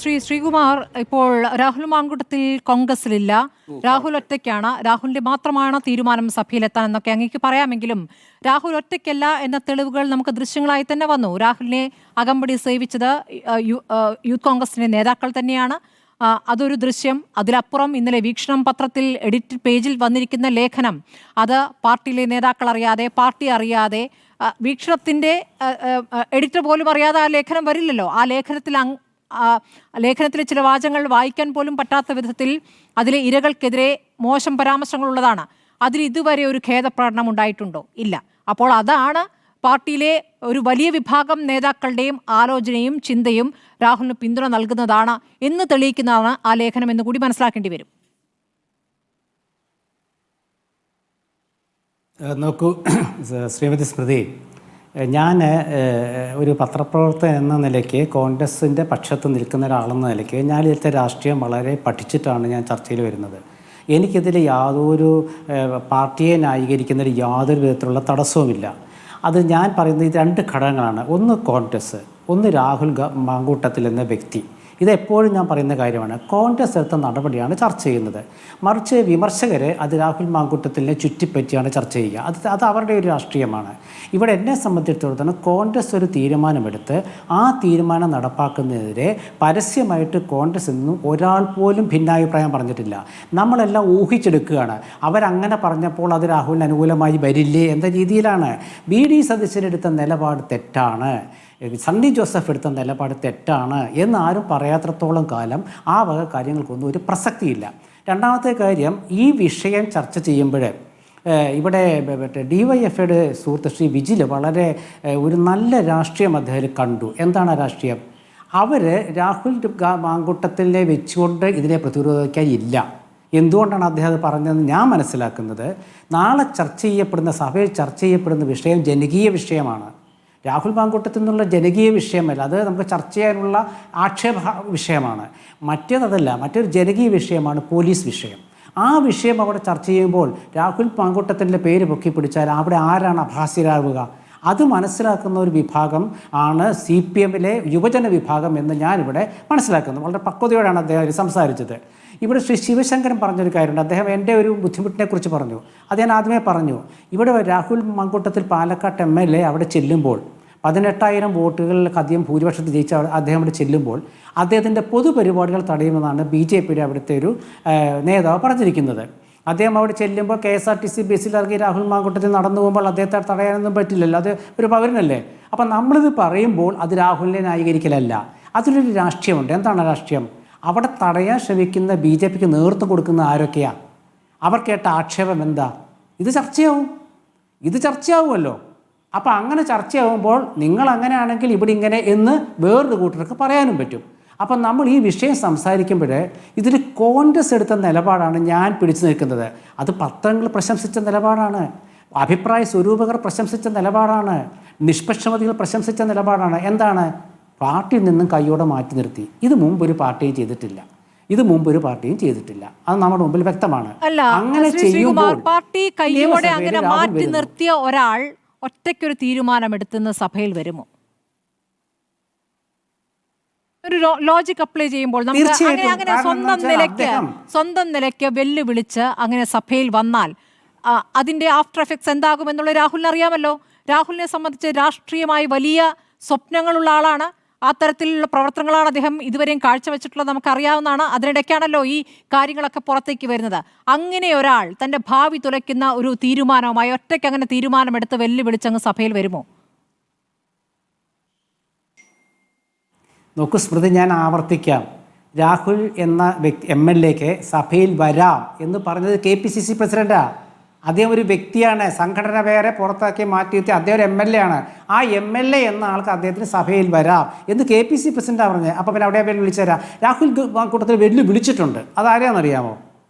ശ്രീകുമാർ, ഇപ്പോൾ രാഹുൽ മാങ്കൂട്ടത്തിൽ കോൺഗ്രസിലില്ല. രാഹുൽ ഒറ്റയ്ക്കാണ്. രാഹുലിന്റെ മാത്രമാണ് തീരുമാനം സഭയിലെത്താൻ എന്നൊക്കെ അങ്ങേക്ക് പറയാമെങ്കിലും രാഹുൽ ഒറ്റയ്ക്കല്ല എന്ന തെളിവുകൾ നമുക്ക് ദൃശ്യങ്ങളായി തന്നെ വന്നു. രാഹുലിനെ അകമ്പടി സേവിച്ചത് യൂത്ത് കോൺഗ്രസിന്റെ നേതാക്കൾ തന്നെയാണ്. അതൊരു ദൃശ്യം. അതിലപ്പുറം ഇന്നലെ വീക്ഷണം പത്രത്തിൽ എഡിറ്റ് പേജിൽ വന്നിരിക്കുന്ന ലേഖനം, അത് പാർട്ടിയിലെ നേതാക്കൾ അറിയാതെ, പാർട്ടി അറിയാതെ, വീക്ഷണത്തിന്റെ എഡിറ്റർ പോലും അറിയാതെ ആ ലേഖനം വരില്ലല്ലോ. ആ ലേഖനത്തിലെ ചില വാചകങ്ങൾ വായിക്കാൻ പോലും പറ്റാത്ത വിധത്തിൽ അതിലെ ഇരകൾക്കെതിരെ മോശം പരാമർശങ്ങളുള്ളതാണ്. അതിൽ ഇതുവരെ ഒരു ഖേദപ്രകടനം ഉണ്ടായിട്ടുണ്ടോ? ഇല്ല. അപ്പോൾ അതാണ് പാർട്ടിയിലെ ഒരു വലിയ വിഭാഗം നേതാക്കളുടെയും ആലോചനയും ചിന്തയും രാഹുലിന് പിന്തുണ നൽകുന്നതാണ് എന്ന് തെളിയിക്കുന്നതാണ് ആ ലേഖനം എന്ന് കൂടി മനസ്സിലാക്കേണ്ടി വരും. നോക്കൂ ശ്രീമതി സ്മൃതി, ഞാൻ ഒരു പത്രപ്രവർത്തകൻ എന്ന നിലയ്ക്ക് കോൺഗ്രസിൻ്റെ പക്ഷത്ത് നിൽക്കുന്ന ഒരാളെന്ന നിലയ്ക്ക് ഞാൻ ഇതിലത്തെ രാഷ്ട്രീയം വളരെ പഠിച്ചിട്ടാണ് ഞാൻ ചർച്ചയിൽ വരുന്നത്. എനിക്കിതിൽ യാതൊരു പാർട്ടിയെ ന്യായീകരിക്കുന്നതിൽ യാതൊരു വിധത്തിലുള്ള തടസ്സവുമില്ല. അത് ഞാൻ പറയുന്നത് ഈ രണ്ട് ഘടകങ്ങളാണ്. ഒന്ന് കോൺഗ്രസ്, ഒന്ന് രാഹുൽ മാങ്കൂട്ടത്തിൽ എന്ന വ്യക്തി. ഇതെപ്പോഴും ഞാൻ പറയുന്ന കാര്യമാണ്. കോൺഗ്രസ് എടുത്ത നടപടിയാണ് ചർച്ച ചെയ്യുന്നത്. മറിച്ച് വിമർശകർ അത് രാഹുൽ മാങ്കൂട്ടത്തിനെ ചുറ്റിപ്പറ്റിയാണ് ചർച്ച ചെയ്യുക. അത് അവരുടെ ഒരു രാഷ്ട്രീയമാണ്. ഇവിടെ എന്നെ സംബന്ധിച്ചിടത്തോളം കോൺഗ്രസ് ഒരു തീരുമാനമെടുത്ത് ആ തീരുമാനം നടപ്പാക്കുന്നതിനെതിരെ പരസ്യമായിട്ട് കോൺഗ്രസ് എന്നും ഒരാൾ പോലും ഭിന്നാഭിപ്രായം പറഞ്ഞിട്ടില്ല. നമ്മളെല്ലാം ഊഹിച്ചെടുക്കുകയാണ്. അവരങ്ങനെ പറഞ്ഞപ്പോൾ അത് രാഹുലിന് അനുകൂലമായി വരില്ലേ എന്ന രീതിയിലാണ്. BD സതീശനെടുത്ത നിലപാട് തെറ്റാണ്, സണ്ണി ജോസഫ് എടുത്ത നിലപാട് തെറ്റാണ് എന്ന് ആരും പറയാത്രത്തോളം കാലം ആ വക കാര്യങ്ങൾക്കൊന്നും ഒരു പ്രസക്തിയില്ല. രണ്ടാമത്തെ കാര്യം, ഈ വിഷയം ചർച്ച ചെയ്യുമ്പോൾ ഇവിടെ DYFയുടെ സുഹൃത്ത് ശ്രീ വിജിൽ വളരെ ഒരു നല്ല രാഷ്ട്രീയം അദ്ദേഹം കണ്ടു. എന്താണ് ആ രാഷ്ട്രീയം? അവർ രാഹുൽ മാങ്കൂട്ടത്തിനെ വെച്ചുകൊണ്ട് ഇതിനെ പ്രതിരോധിക്കാനില്ല. എന്തുകൊണ്ടാണ് അദ്ദേഹം അത് പറഞ്ഞതെന്ന് ഞാൻ മനസ്സിലാക്കുന്നത്, നാളെ ചർച്ച ചെയ്യപ്പെടുന്ന, സഭയിൽ ചർച്ച ചെയ്യപ്പെടുന്ന വിഷയം ജനകീയ വിഷയമാണ്. രാഹുൽ മാങ്കൂട്ടത്തിൽ നിന്നുള്ള ജനകീയ വിഷയമല്ല, അത് നമുക്ക് ചർച്ച ചെയ്യാനുള്ള ആക്ഷേപ വിഷയമാണ്. മറ്റേതല്ല, മറ്റൊരു ജനകീയ വിഷയമാണ് പോലീസ് വിഷയം. ആ വിഷയം അവിടെ ചർച്ച ചെയ്യുമ്പോൾ രാഹുൽ മാങ്കൂട്ടത്തിൻ്റെ പേര് പൊക്കി പിടിച്ചാൽ അവിടെ ആരാണ് അഭാസ്യരാകുക? അത് മനസ്സിലാക്കുന്ന ഒരു വിഭാഗം ആണ് CPMലെ യുവജന വിഭാഗം എന്ന് ഞാനിവിടെ മനസ്സിലാക്കുന്നു. വളരെ പക്വതയോടെയാണ് അദ്ദേഹം സംസാരിച്ചത്. ഇവിടെ ശ്രീ ശിവശങ്കരൻ പറഞ്ഞൊരു കാര്യമുണ്ട്. അദ്ദേഹം എൻ്റെ ഒരു ബുദ്ധിമുട്ടിനെ കുറിച്ച് പറഞ്ഞു. അത് ഞാൻ ആദ്യമേ പറഞ്ഞു. ഇവിടെ രാഹുൽ മാങ്കൂട്ടത്തിൽ പാലക്കാട് MLA അവിടെ ചെല്ലുമ്പോൾ 18,000 വോട്ടുകളിലൊക്കെ അധികം ഭൂരിപക്ഷത്തിൽ ജയിച്ച അദ്ദേഹം അവിടെ ചെല്ലുമ്പോൾ അദ്ദേഹത്തിൻ്റെ പൊതുപരിപാടികൾ തടയുമെന്നാണ് BJPയുടെ അവിടുത്തെ ഒരു നേതാവ് പറഞ്ഞിരിക്കുന്നത്. അദ്ദേഹം അവിടെ ചെല്ലുമ്പോൾ KSRTC ബസ്സിൽ ഇറങ്ങി രാഹുൽ മാങ്കൂട്ടത്തിൽ നടന്നു പോകുമ്പോൾ അദ്ദേഹത്തെ തടയാനൊന്നും പറ്റില്ലല്ലോ, അത് ഒരു പൗരനല്ലേ. അപ്പം നമ്മളിത് പറയുമ്പോൾ അത് രാഹുലിനെ ന്യായീകരിക്കലല്ല, അതിലൊരു രാഷ്ട്രീയമുണ്ട്. എന്താണ് രാഷ്ട്രീയം? അവിടെ തടയാൻ ശ്രമിക്കുന്ന BJPക്ക് നേതൃത്വം കൊടുക്കുന്ന ആരൊക്കെയാണ്? അവർ കേട്ട ആക്ഷേപം എന്താ? ഇത് ചർച്ചയാവുമല്ലോ. അപ്പോൾ അങ്ങനെ ചർച്ചയാവുമ്പോൾ നിങ്ങൾ അങ്ങനെയാണെങ്കിൽ ഇവിടെ ഇങ്ങനെ എന്ന് വേറൊരു കൂട്ടർക്ക് പറയാനും പറ്റും. അപ്പം നമ്മൾ ഈ വിഷയം സംസാരിക്കുമ്പോൾ ഇതിൽ കോൺഗ്രസ് എടുത്ത നിലപാടാണ് ഞാൻ പിടിച്ചു നിൽക്കുന്നത്. അത് പത്രങ്ങൾ പ്രശംസിച്ച നിലപാടാണ്, അഭിപ്രായ സ്വരൂപകർ പ്രശംസിച്ച നിലപാടാണ്, നിഷ്പക്ഷമതികൾ പ്രശംസിച്ച നിലപാടാണ്. എന്താണ്? പാർട്ടിയിൽ നിന്നും കൈയോടെ മാറ്റി നിർത്തി. ഇത് മുമ്പൊരു പാർട്ടിയും ചെയ്തിട്ടില്ല, അത് നമ്മുടെ മുമ്പിൽ വ്യക്തമാണ്. അങ്ങനെ ചെയ്യുമ്പോൾ പാർട്ടി കൈയോടെ അങ്ങനെ മാറ്റി നിർത്തിയ ഒരാൾ ഒറ്റയ്ക്കൊരു തീരുമാനമെടുത്തുന്ന സഭയിൽ വരുമോ? ഒരു ലോജിക് അപ്ലൈ ചെയ്യുമ്പോൾ നമുക്ക് അങ്ങനെ സ്വന്തം നിലയ്ക്ക് വെല്ലുവിളിച്ച് അങ്ങനെ സഭയിൽ വന്നാൽ അതിന്റെ ആഫ്റ്റർ എഫക്ട്സ് എന്താകുമെന്നുള്ള രാഹുലിന് അറിയാമല്ലോ. രാഹുലിനെ സംബന്ധിച്ച് രാഷ്ട്രീയമായി വലിയ സ്വപ്നങ്ങളുള്ള ആളാണ്. ആ തരത്തിലുള്ള പ്രവർത്തനങ്ങളാണ് അദ്ദേഹം ഇതുവരെയും കാഴ്ചവെച്ചിട്ടുള്ളത്, നമുക്കറിയാവുന്നതാണ്. അതിനിടയ്ക്കാണല്ലോ ഈ കാര്യങ്ങളൊക്കെ പുറത്തേക്ക് വരുന്നത്. അങ്ങനെ ഒരാൾ തൻ്റെ ഭാവി തുലയ്ക്കുന്ന ഒരു തീരുമാനവുമായി ഒറ്റയ്ക്ക് അങ്ങനെ തീരുമാനമെടുത്ത് വെല്ലുവിളിച്ചങ്ങ് സഭയിൽ വരുമോ? നോക്കൂ സ്മൃതി, ഞാൻ ആവർത്തിക്കാം. രാഹുൽ എന്ന MLAക്ക് സഭയിൽ വരാം എന്ന് പറഞ്ഞത് KPCC പ്രസിഡന്റാണ്. അദ്ദേഹം ഒരു വ്യക്തിയാണ്, സംഘടന വേറെ പുറത്താക്കി മാറ്റിയിരുത്തി അദ്ദേഹം ഒരു MLA ആണ്. ആ MLA എന്ന ആൾക്ക് അദ്ദേഹത്തിന് സഭയിൽ വരാം എന്ന് KPCC പ്രസിഡന്റാണ് പറഞ്ഞത്. അപ്പോൾ പിന്നെ അവിടെ വിളിച്ചു തരാം. രാഹുൽ മാങ്കൂട്ടത്തിൽ വിളിച്ചിട്ടുണ്ട്. അതാരെയാണെന്നറിയാമോ?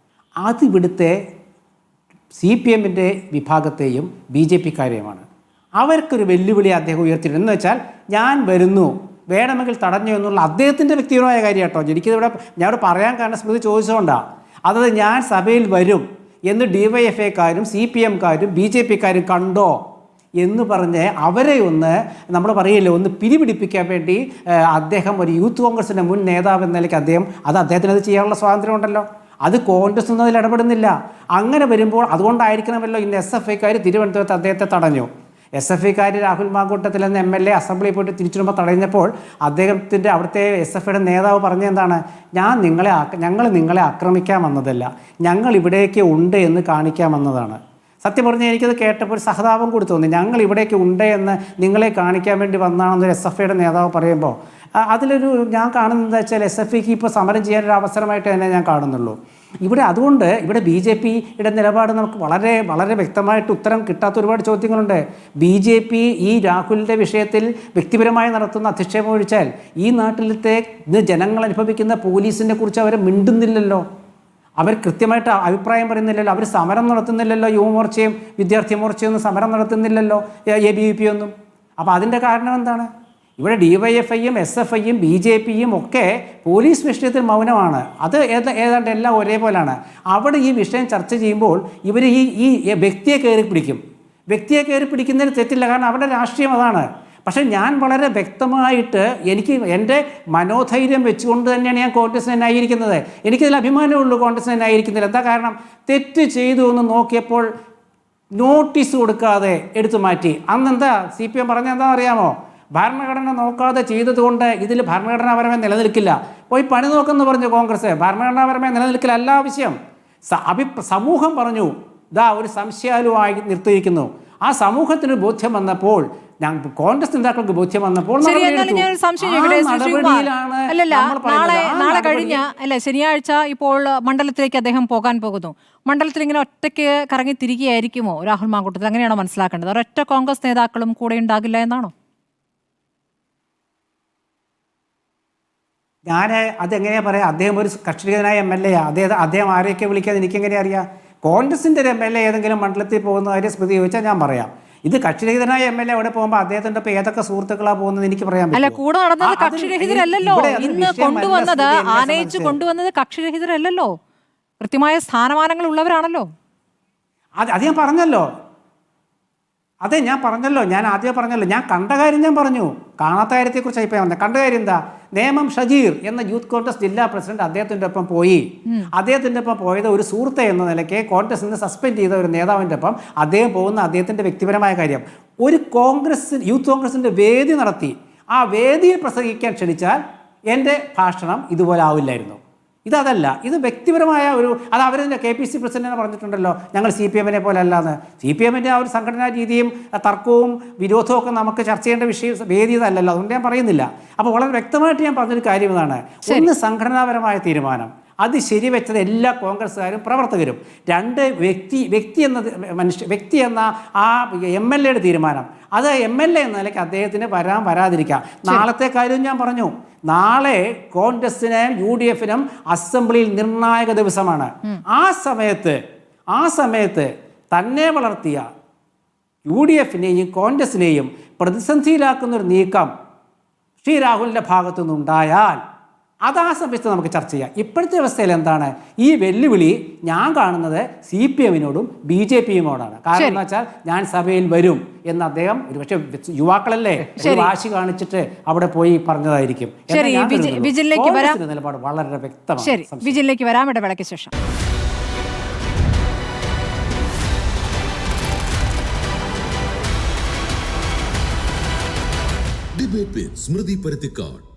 അത് ഇവിടുത്തെ CPMൻ്റെ വിഭാഗത്തെയും BJPക്കാരെയുമാണ്. അവർക്കൊരു വെല്ലുവിളി അദ്ദേഹം ഉയർത്തിയിട്ടുണ്ട്. എന്ന് വെച്ചാൽ ഞാൻ വരുന്നു, വേണമെങ്കിൽ തടഞ്ഞു എന്നുള്ള അദ്ദേഹത്തിൻ്റെ വ്യക്തിപരമായ കാര്യം കേട്ടോ. ഞാനിവിടെ പറയാൻ കാരണം സ്മൃതി ചോദിച്ചുകൊണ്ടാണ്. അതായത് ഞാൻ സഭയിൽ വരും എന്ന് DYFക്കാരും CPMക്കാരും BJPക്കാരും കണ്ടോ എന്ന് പറഞ്ഞ് അവരെ ഒന്ന് നമ്മൾ പറയില്ലേ ഒന്ന് പിരിപിടിപ്പിക്കാൻ വേണ്ടി അദ്ദേഹം ഒരു യൂത്ത് കോൺഗ്രസിൻ്റെ മുൻ നേതാവ് എന്ന നിലയ്ക്ക് അദ്ദേഹത്തിന് അത് ചെയ്യാനുള്ള സ്വാതന്ത്ര്യമുണ്ടല്ലോ. അത് കോൺഗ്രസ് ഒന്നും അതിൽ ഇടപെടുന്നില്ല. അങ്ങനെ വരുമ്പോൾ അതുകൊണ്ടായിരിക്കണമല്ലോ ഇന്ന് SFIക്കാർ തിരുവനന്തപുരത്ത് അദ്ദേഹത്തെ തടഞ്ഞു. SFIക്കാർ രാഹുൽ മാങ്കൂട്ടത്തിൽ എന്ന MLA അസംബ്ലിയിൽ പോയിട്ട് തിരിച്ചുവരുമ്പോൾ തടഞ്ഞപ്പോൾ അദ്ദേഹത്തിൻ്റെ അവിടുത്തെ SFIയുടെ നേതാവ് പറഞ്ഞെന്താണ്, ഞങ്ങൾ നിങ്ങളെ ആക്രമിക്കാൻ വന്നതല്ല, ഞങ്ങൾ ഇവിടേക്ക് ഉണ്ട് എന്ന് കാണിക്കാൻ വന്നതാണ്. സത്യം പറഞ്ഞാൽ എനിക്കത് കേട്ടപ്പോൾ ഒരു സഹതാപം കൂടി തോന്നി. ഞങ്ങൾ ഇവിടേക്ക് ഉണ്ട് എന്ന് നിങ്ങളെ കാണിക്കാൻ വേണ്ടി വന്നാണെന്നൊരു SFIയുടെ നേതാവ് പറയുമ്പോൾ അതിലൊരു ഞാൻ കാണുന്നത് എന്താ വെച്ചാൽ SFIക്ക് ഇപ്പോൾ സമരം ചെയ്യാനൊരു അവസരമായിട്ട് തന്നെ ഞാൻ കാണുന്നുള്ളൂ. അതുകൊണ്ട് ഇവിടെ BJPയുടെ നിലപാട് നമുക്ക് വളരെ വളരെ വ്യക്തമായിട്ട് ഉത്തരം കിട്ടാത്ത ഒരുപാട് ചോദ്യങ്ങളുണ്ട്. BJP ഈ രാഹുലിൻ്റെ വിഷയത്തിൽ വ്യക്തിപരമായി നടത്തുന്ന അധിക്ഷേപം ഒഴിച്ചാൽ ഈ നാട്ടിലത്തെ ജനങ്ങൾ അനുഭവിക്കുന്ന പോലീസിനെ കുറിച്ച് അവർ മിണ്ടുന്നില്ലല്ലോ. അവർ കൃത്യമായിട്ട് അഭിപ്രായം പറയുന്നില്ലല്ലോ. അവർ സമരം നടത്തുന്നില്ലല്ലോ. യുവമോർച്ചയും വിദ്യാർത്ഥി മോർച്ചയും ഒന്നും സമരം നടത്തുന്നില്ലല്ലോ, ABVP ഒന്നും. അപ്പോൾ അതിൻ്റെ കാരണം എന്താണ്? ഇവിടെ DYFIയും SFIയും BJPയും ഒക്കെ പോലീസ് വിഷയത്തിൽ മൗനമാണ്. അത് ഏതാണ്ട് എല്ലാം ഒരേപോലെയാണ്. അവിടെ ഈ വിഷയം ചർച്ച ചെയ്യുമ്പോൾ ഇവർ ഈ വ്യക്തിയെ കയറി പിടിക്കും. വ്യക്തിയെ കയറി പിടിക്കുന്നതിന് തെറ്റില്ല, കാരണം അവരുടെ രാഷ്ട്രീയം അതാണ്. പക്ഷേ ഞാൻ വളരെ വ്യക്തമായിട്ട് എൻ്റെ മനോധൈര്യം വെച്ചുകൊണ്ട് തന്നെയാണ് ഞാൻ കോൺഗ്രസിനെ ന്യായീകരിക്കുന്നത്. എനിക്കതിൽ അഭിമാനമുള്ളൂ കോൺഗ്രസിനെ ന്യായീകരിക്കുന്നില്ല. എന്താ കാരണം? തെറ്റ് ചെയ്തു എന്ന് നോക്കിയപ്പോൾ നോട്ടീസ് കൊടുക്കാതെ എടുത്തു മാറ്റി. അന്നെന്താ CPM പറഞ്ഞ എന്താ അറിയാമോ? ഭരണഘടന നോക്കാതെ ചെയ്തതുകൊണ്ട് ഇതിൽ ഭരണഘടനാപരമായി നിലനിൽക്കില്ല, പോയി പണി നോക്കെന്ന് പറഞ്ഞു കോൺഗ്രസ്. ഭരണഘടനാപരമായി നിലനിൽക്കില്ല ആവശ്യം. സമൂഹം പറഞ്ഞു ഒരു സംശയാലുവായി നിർത്തിയിരിക്കുന്നു. ആ സമൂഹത്തിന് ബോധ്യം വന്നപ്പോൾ കോൺഗ്രസ് നേതാക്കൾക്ക് ബോധ്യം വന്നപ്പോൾ നാളെ കഴിഞ്ഞ ശനിയാഴ്ച ഇപ്പോൾ മണ്ഡലത്തിലേക്ക് അദ്ദേഹം പോകാൻ പോകുന്നു. മണ്ഡലത്തിൽ ഇങ്ങനെ ഒറ്റയ്ക്ക് കറങ്ങി തിരികെയായിരിക്കുമോ രാഹുൽ മാങ്കൂട്ടത്തിൽ? അങ്ങനെയാണോ മനസ്സിലാക്കേണ്ടത്? ഒരൊറ്റ കോൺഗ്രസ് നേതാക്കളും കൂടെ ഉണ്ടാകില്ല എന്നാണോ? അതെങ്ങനെയാ പറയാം? അദ്ദേഹം ഒരു കക്ഷിരഹിതനായ MLA. അദ്ദേഹം ആരെയൊക്കെ വിളിക്കാതെ എനിക്കെങ്ങനെയാ അറിയാം? കോൺഗ്രസിൻ്റെ ഒരു MLA ഏതെങ്കിലും മണ്ഡലത്തിൽ പോകുന്ന കാര്യം സ്മൃതി ചോദിച്ചാൽ ഞാൻ പറയാം. ഇത് കക്ഷിരഹിതനായ MLA അവിടെ പോകുമ്പോൾ അദ്ദേഹത്തിൻ്റെ ഇപ്പോൾ ഏതൊക്കെ സുഹൃത്തുക്കളാണ് പോകുന്നത് എനിക്ക് പറയാൻ പറ്റില്ല. കൂടെ നടന്നത് കക്ഷിരഹിതരല്ലോ. ഇന്ന് കൊണ്ടുവന്നത് ആനയിച്ച് കൊണ്ടുവന്നത് കക്ഷിരഹിതരല്ലോ, കൃത്യമായ സ്ഥാനമാനങ്ങൾ ഉള്ളവരാണല്ലോ. അത് ഞാൻ പറഞ്ഞല്ലോ. ഞാൻ ആദ്യം പറഞ്ഞല്ലോ. ഞാൻ കണ്ട കാര്യം ഞാൻ പറഞ്ഞു, കാണാത്ത കാര്യത്തെക്കുറിച്ച് ഇപ്പോൾ വന്നത്. കണ്ട കാര്യം എന്താ? നേമം ഷജീർ എന്ന യൂത്ത് കോൺഗ്രസ് ജില്ലാ പ്രസിഡന്റ് അദ്ദേഹത്തിൻ്റെ ഒപ്പം പോയി. അദ്ദേഹത്തിൻ്റെ ഒപ്പം പോയത് ഒരു സുഹൃത്ത് എന്ന നിലയ്ക്ക് കോൺഗ്രസ് നിന്ന് സസ്പെൻഡ് ചെയ്ത ഒരു നേതാവിൻ്റെ ഒപ്പം അദ്ദേഹം പോകുന്ന അദ്ദേഹത്തിൻ്റെ വ്യക്തിപരമായ കാര്യം. ഒരു യൂത്ത് കോൺഗ്രസിൻ്റെ വേദി നടത്തി. ആ വേദിയിൽ പ്രസംഗിക്കാൻ ക്ഷണിച്ചാൽ എൻ്റെ ഭാഷണം ഇതുപോലെ ആവില്ലായിരുന്നു. ഇതല്ല, ഇത് വ്യക്തിപരമായ അത് അവരെന്നെ KPC പ്രസിഡന്റിനെ പറഞ്ഞിട്ടുണ്ടല്ലോ, ഞങ്ങൾ CPMനെ പോലെ അല്ലാന്ന്. CPMൻ്റെ ആ ഒരു സംഘടനാ രീതിയും തർക്കവും വിരോധവും ഒക്കെ നമുക്ക് ചർച്ച ചെയ്യേണ്ട വേദി ഇതല്ലല്ലോ. അതുകൊണ്ട് ഞാൻ പറയുന്നില്ല. അപ്പോൾ വളരെ വ്യക്തമായിട്ട് ഞാൻ പറഞ്ഞൊരു കാര്യം ഇതാണ്. ഒന്ന്, സംഘടനാപരമായ തീരുമാനം അത് ശരിവെച്ചത് എല്ലാ കോൺഗ്രസ്സുകാരും പ്രവർത്തകരും. രണ്ട്, വ്യക്തി എന്ന ആ MLAയുടെ തീരുമാനം, അത് MLA എന്ന നിലയ്ക്ക് അദ്ദേഹത്തിന് വരാതിരിക്കാം. നാളത്തെ കാര്യം ഞാൻ പറഞ്ഞു. നാളെ കോൺഗ്രസിനും UDFനും അസംബ്ലിയിൽ നിർണായക ദിവസമാണ്. ആ സമയത്ത് തന്നെ വളർത്തിയ UDFനെയും കോൺഗ്രസിനെയും പ്രതിസന്ധിയിലാക്കുന്നൊരു നീക്കം ശ്രീ രാഹുലിൻ്റെ ഭാഗത്തു നിന്നുണ്ടായാൽ അത് ആ സമയത്ത് നമുക്ക് ചർച്ച ചെയ്യാം. ഇപ്പോഴത്തെ അവസ്ഥയിൽ എന്താണ്? ഈ വെല്ലുവിളി ഞാൻ കാണുന്നത് CPMനോടും BJPയുമോടാണ്. കാരണം എന്താ വെച്ചാൽ ഞാൻ സഭയിൽ വരും എന്ന് അദ്ദേഹം ഒരുപക്ഷെ യുവാക്കളല്ലേ വാശി കാണിച്ചിട്ട് അവിടെ പോയി പറഞ്ഞതായിരിക്കും. നിലപാട് വളരെ വ്യക്തമാണ്. വിജിലേക്ക് വരാം ഇടവേളയ്ക്ക് ശേഷം. ഡിബേറ്റ് വിത്ത് സ്മൃതി പരുത്തിക്കാട്.